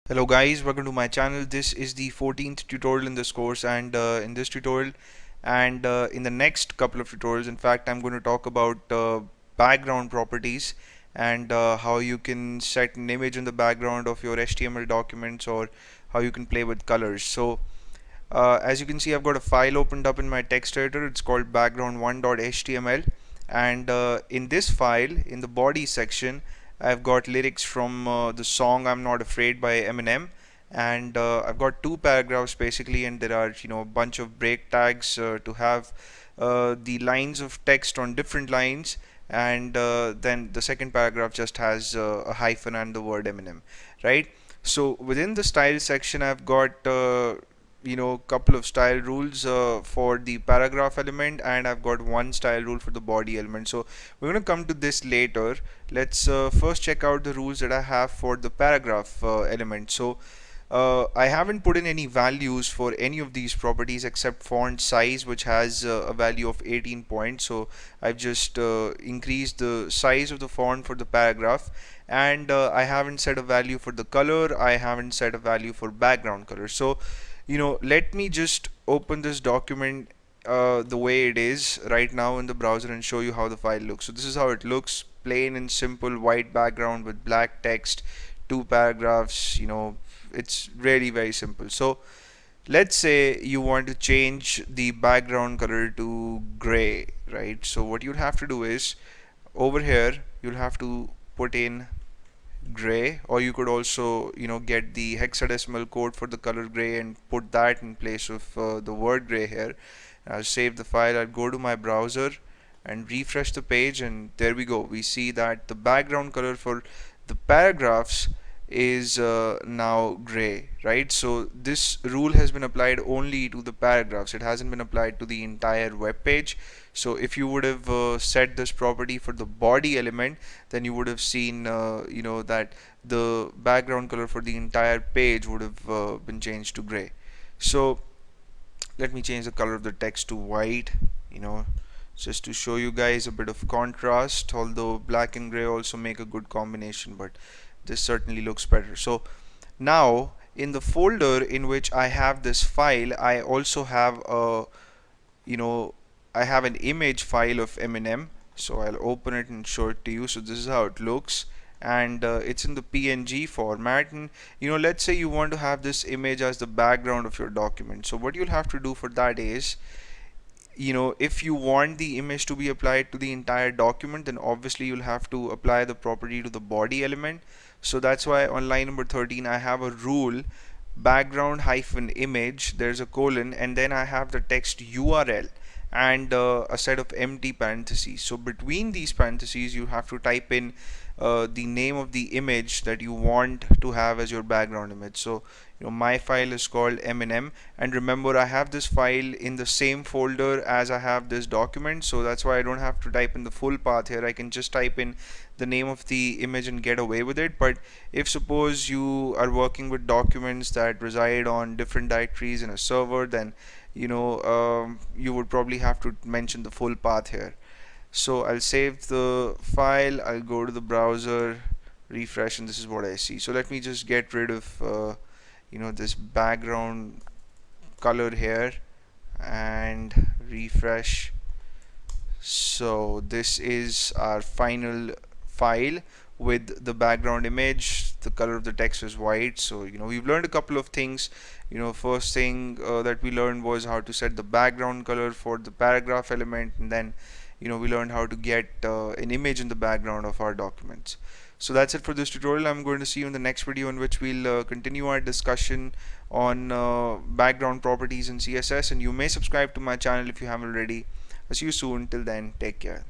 Hello guys, welcome to my channel. This is the 14th tutorial in this course, and in this tutorial and in the next couple of tutorials, in fact, I'm going to talk about background properties and how you can set an image in the background of your HTML documents, or how you can play with colors. So as you can see, I've got a file opened up in my text editor. It's called background1.html, and in this file, in the body section, I've got lyrics from the song "I'm Not Afraid" by Eminem, and I've got two paragraphs basically, and there are a bunch of break tags to have the lines of text on different lines, and then the second paragraph just has a hyphen and the word Eminem, right? So within the style section, I've got couple of style rules for the paragraph element, and I've got one style rule for the body element. So we're going to come to this later. Let's first check out the rules that I have for the paragraph element. So I haven't put in any values for any of these properties except font size, which has a value of 18 points. So I've just increased the size of the font for the paragraph, and I haven't set a value for the color. I haven't set a value for background color. So let me just open this document the way it is right now in the browser and show you how the file looks. So this is how it looks: plain and simple white background with black text, two paragraphs. It's really very simple. So let's say you want to change the background color to gray, right? So what you'll have to do is, over here you'll have to put in gray, or you could also get the hexadecimal code for the color gray and put that in place of the word gray here. I'll save the file. I'll go to my browser and refresh the page, and there we go. We see that the background color for the paragraphs is now gray, right? So this rule has been applied only to the paragraphs. It hasn't been applied to the entire web page. So if you would have set this property for the body element, then you would have seen that the background color for the entire page would have been changed to gray. So let me change the color of the text to white, just to show you guys a bit of contrast, although black and gray also make a good combination, but this certainly looks better. So now in the folder in which I have this file, I also have a you know I have an image file of Eminem. So I'll open it and show it to you. So this is how it looks, and it's in the PNG format. And let's say you want to have this image as the background of your document. So what you'll have to do for that is, if you want the image to be applied to the entire document, then obviously you'll have to apply the property to the body element. So that's why on line number 13 I have a rule: background hyphen image, there's a colon, and then I have the text URL and a set of empty parentheses. So between these parentheses you have to type in the name of the image that you want to have as your background image. So my file is called Eminem, and remember, I have this file in the same folder as I have this document, so that's why I don't have to type in the full path here. I can just type in the name of the image and get away with it. But if suppose you are working with documents that reside on different directories in a server, then you would probably have to mention the full path here. So I'll save the file, I'll go to the browser, refresh, and this is what I see. So let me just get rid of this background color here and refresh. So this is our final file with the background image. The color of the text is white. So we've learned a couple of things. First thing that we learned was how to set the background color for the paragraph element, and then we learned how to get an image in the background of our documents. So that's it for this tutorial. I'm going to see you in the next video, in which we'll continue our discussion on background properties in CSS, and you may subscribe to my channel if you haven't already. I'll see you soon. Till then, take care.